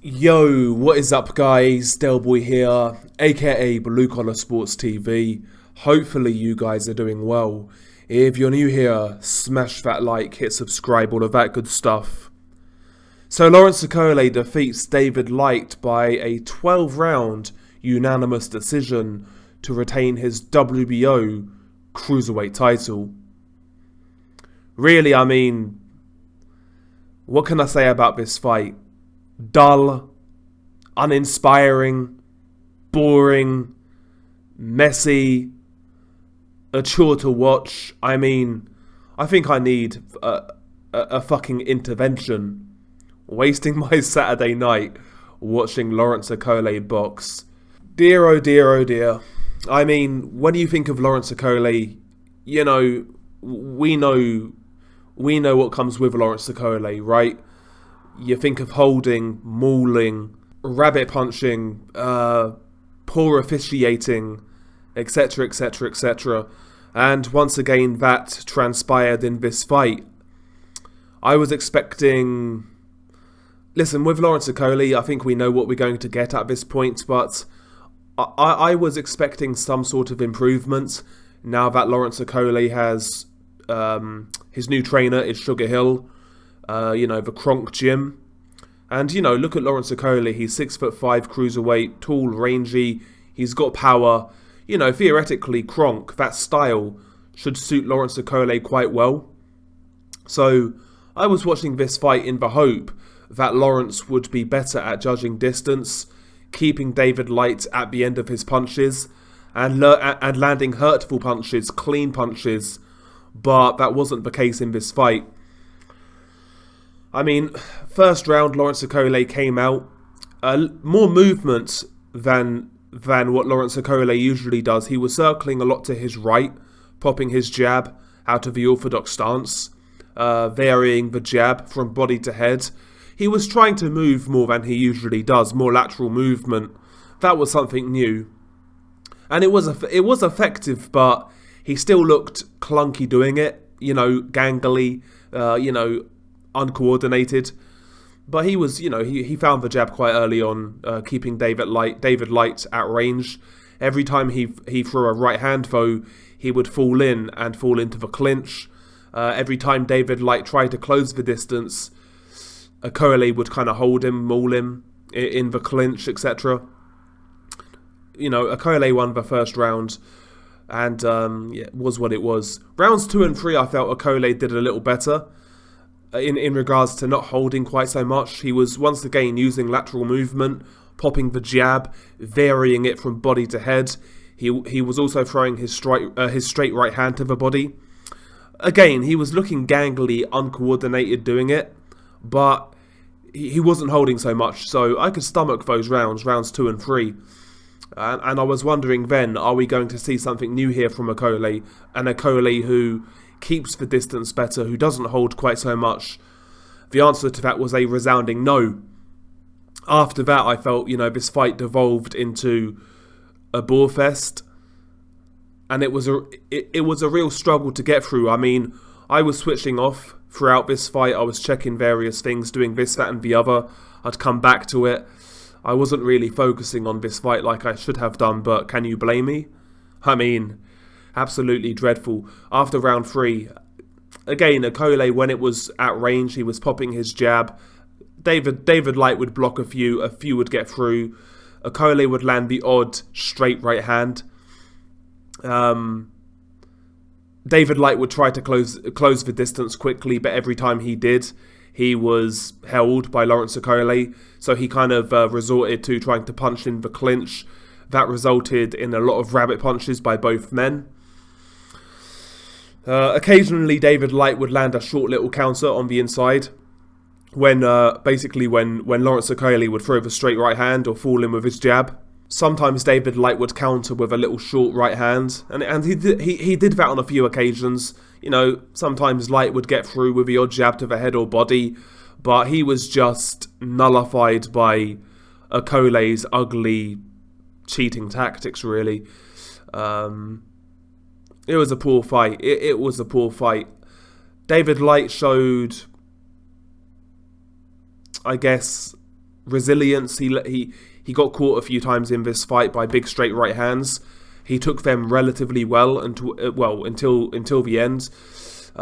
Yo, what is up guys? Delboy here, aka Blue Collar Sports TV. Hopefully you guys are doing well. If you're new here, smash that like, hit subscribe, all of that good stuff. So Lawrence Okolie defeats David Light by a 12-round unanimous decision to retain his WBO Cruiserweight title. Really, I mean, what can I say about this fight? Dull, uninspiring, boring, messy, a chore to watch. I mean, I think I need a fucking intervention. Wasting my Saturday night watching Lawrence Okolie box. Dear oh dear oh dear. I mean, when you think of Lawrence Okolie, you know, we know what comes with Lawrence Okolie, right? You think of holding, mauling, rabbit punching, poor officiating, etc, etc, etc. And once again, that transpired in this fight. I was expecting... Listen, with Lawrence Okolie, I think we know what we're going to get at this point, but I was expecting some sort of improvement now that Lawrence Okolie has... his new trainer is Sugar Hill. The Kronk Gym. And, look at Lawrence Okolie. He's 6'5" cruiserweight, tall, rangy. He's got power. Theoretically, Kronk, that style, should suit Lawrence Okolie quite well. So, I was watching this fight in the hope that Lawrence would be better at judging distance, keeping David Light at the end of his punches, and landing hurtful punches, clean punches. But that wasn't the case in this fight. I mean, first round, Lawrence Okolie came out. More movement than what Lawrence Okolie usually does. He was circling a lot to his right, popping his jab out of the orthodox stance, varying the jab from body to head. He was trying to move more than he usually does, more lateral movement. That was something new. And it was effective, but he still looked clunky doing it, gangly, uncoordinated. But he was, he found the jab quite early on, keeping David Light at range. Every time he threw a right hand, though, he would fall in and fall into the clinch. Every time David Light tried to close the distance, Okolie would kind of hold him, maul him in the clinch, etc. Okolie won the first round. And it was what it was. Rounds 2 and 3, I felt Okolie did a little better in regards to not holding quite so much. He was once again using lateral movement, popping the jab, varying it from body to head. He was also throwing his straight right hand to the body. Again, he was looking gangly, uncoordinated doing it, but he wasn't holding so much. So I could stomach those rounds 2 and 3. And I was wondering then, are we going to see something new here from Okolie? An Okolie who keeps the distance better, who doesn't hold quite so much? The answer to that was a resounding no. After that, I felt, this fight devolved into a bore fest. And it was a real struggle to get through. I mean, I was switching off throughout this fight. I was checking various things, doing this, that and the other. I'd come back to it. I wasn't really focusing on this fight like I should have done, but can you blame me? I mean, absolutely dreadful. After round 3, again, Okolie, when it was at range, he was popping his jab. David Light would block a few would get through. Okolie would land the odd straight right hand. David Light would try to close the distance quickly, but every time he did, he was held by Lawrence Okolie, so he kind of resorted to trying to punch in the clinch. That resulted in a lot of rabbit punches by both men. Occasionally, David Light would land a short little counter on the inside when Lawrence Okolie would throw the straight right hand or fall in with his jab. Sometimes David Light would counter with a little short right hand, and he did that on a few occasions. Sometimes Light would get through with the odd jab to the head or body, but he was just nullified by Okolie's ugly cheating tactics, really. It was a poor fight. It was a poor fight. David Light showed, I guess, resilience. He got caught a few times in this fight by big straight right hands. He took them relatively well until the end.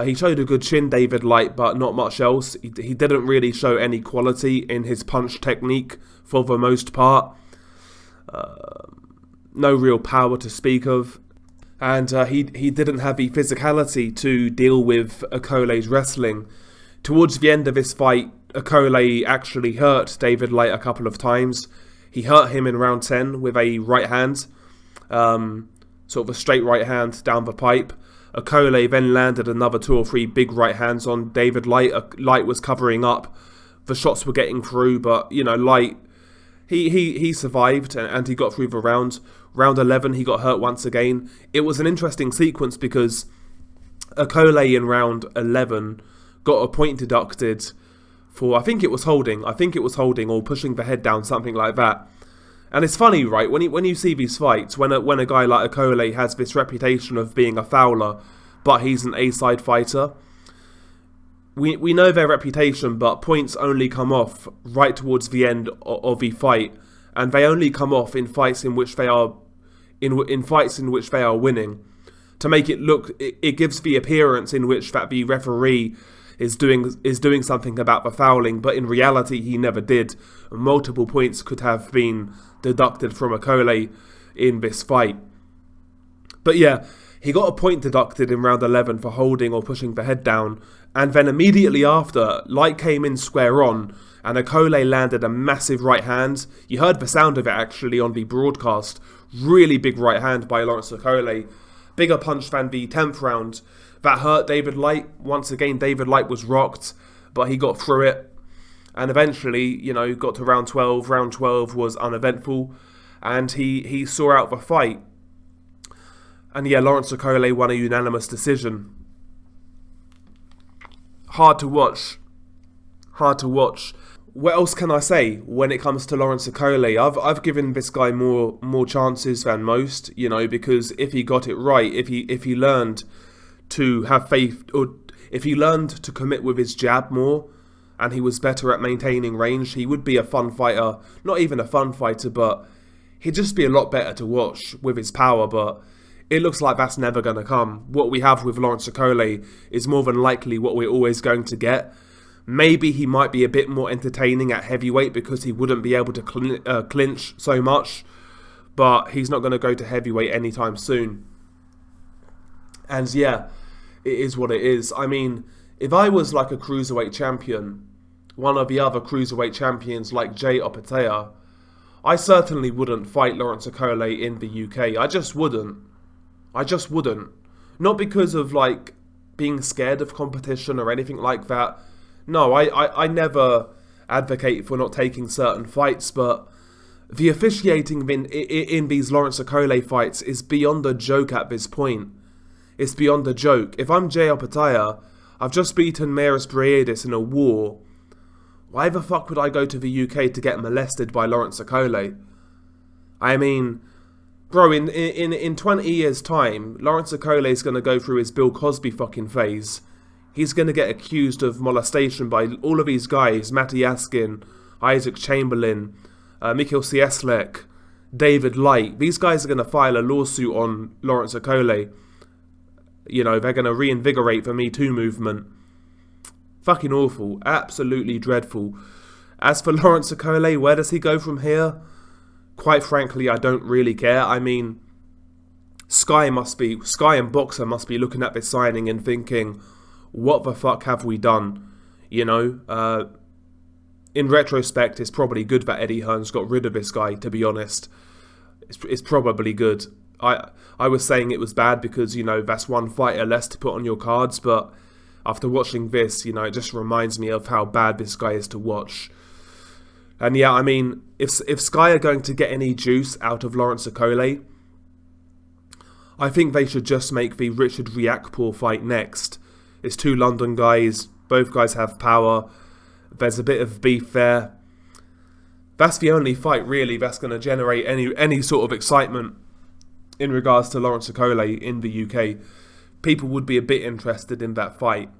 He showed a good chin, David Light, but not much else. He didn't really show any quality in his punch technique for the most part. No real power to speak of. And he didn't have the physicality to deal with Okolie's wrestling. Towards the end of this fight, Okolie actually hurt David Light a couple of times. He hurt him in round 10 with a right hand, sort of a straight right hand down the pipe. Okolie then landed another 2 or 3 big right hands on David Light. Light was covering up. The shots were getting through, but, Light, he survived and he got through the round. Round 11, he got hurt once again. It was an interesting sequence because Okolie in round 11 got a point deducted for, I think it was holding or pushing the head down, something like that. And it's funny, right, when you see these fights, when a guy like Okolie has this reputation of being a fouler, but he's an A-side fighter, we know their reputation, but points only come off right towards the end of the fight, and they only come off in fights in which they are winning. To make it look, it gives the appearance in which that the referee is doing something about the fouling, but in reality he never did. Multiple points could have been deducted from Okolie in this fight. But yeah, he got a point deducted in round 11 for holding or pushing the head down, and then immediately after, Light came in square on, and Okolie landed a massive right hand. You heard the sound of it actually on the broadcast. Really big right hand by Lawrence Okolie. Bigger punch than the 10th round. That hurt David Light. Once again, David Light was rocked, but he got through it. And eventually, got to round 12. Round 12 was uneventful, and he saw out the fight. And yeah, Lawrence Okolie won a unanimous decision. Hard to watch. What else can I say when it comes to Lawrence Okolie? I've given this guy more chances than most, because if he got it right, if he learned to have faith, or if he learned to commit with his jab more, and he was better at maintaining range, he would be a fun fighter. Not even a fun fighter, but he'd just be a lot better to watch with his power, but it looks like that's never going to come. What we have with Lawrence Okolie is more than likely what we're always going to get. Maybe he might be a bit more entertaining at heavyweight because he wouldn't be able to clinch so much, but he's not going to go to heavyweight anytime soon. And yeah, it is what it is. I mean, if I was like a cruiserweight champion, one of the other cruiserweight champions like Jay Okolie, I certainly wouldn't fight Lawrence Okolie in the UK. I just wouldn't. Not because of like being scared of competition or anything like that. No, I never advocate for not taking certain fights, but the officiating in these Lawrence Okolie fights is beyond a joke at this point. It's beyond a joke. If I'm Jay Okolie, I've just beaten Maris Briedis in a war. Why the fuck would I go to the UK to get molested by Lawrence Okolie? I mean, bro, in 20 years' time, Lawrence Okolie is going to go through his Bill Cosby fucking phase. He's going to get accused of molestation by all of these guys, Matty Askin, Isaac Chamberlain, Mikhail Cieslak, David Light. These guys are going to file a lawsuit on Lawrence Okolie. They're going to reinvigorate the Me Too movement. Fucking awful. Absolutely dreadful. As for Lawrence Okolie, where does he go from here? Quite frankly, I don't really care. I mean, Sky and Boxer must be looking at this signing and thinking, what the fuck have we done? In retrospect, it's probably good that Eddie Hearn's got rid of this guy, to be honest. It's probably good. I was saying it was bad because, that's one fighter less to put on your cards, but after watching this, it just reminds me of how bad this guy is to watch. And yeah, I mean, if Sky are going to get any juice out of Lawrence Okolie, I think they should just make the Richard Riakporhe fight next. It's 2 London guys, both guys have power, there's a bit of beef there. That's the only fight really that's going to generate any sort of excitement in regards to Lawrence Okolie in the UK. People would be a bit interested in that fight.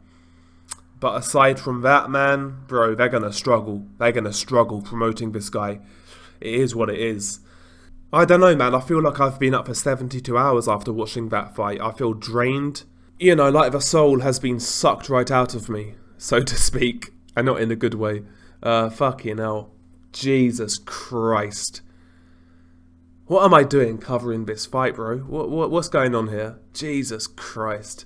But aside from that, man, bro, they're going to struggle. They're going to struggle promoting this guy. It is what it is. I don't know, man. I feel like I've been up for 72 hours after watching that fight. I feel drained. You know, like the soul has been sucked right out of me, so to speak. And not in a good way. Fucking hell. Jesus Christ. What am I doing covering this fight, bro? What's going on here? Jesus Christ.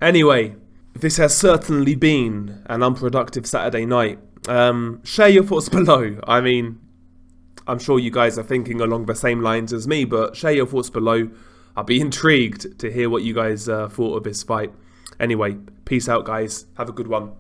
Anyway, this has certainly been an unproductive Saturday night. Share your thoughts below. I mean, I'm sure you guys are thinking along the same lines as me, but share your thoughts below. I'll be intrigued to hear what you guys thought of this fight. Anyway, peace out, guys. Have a good one.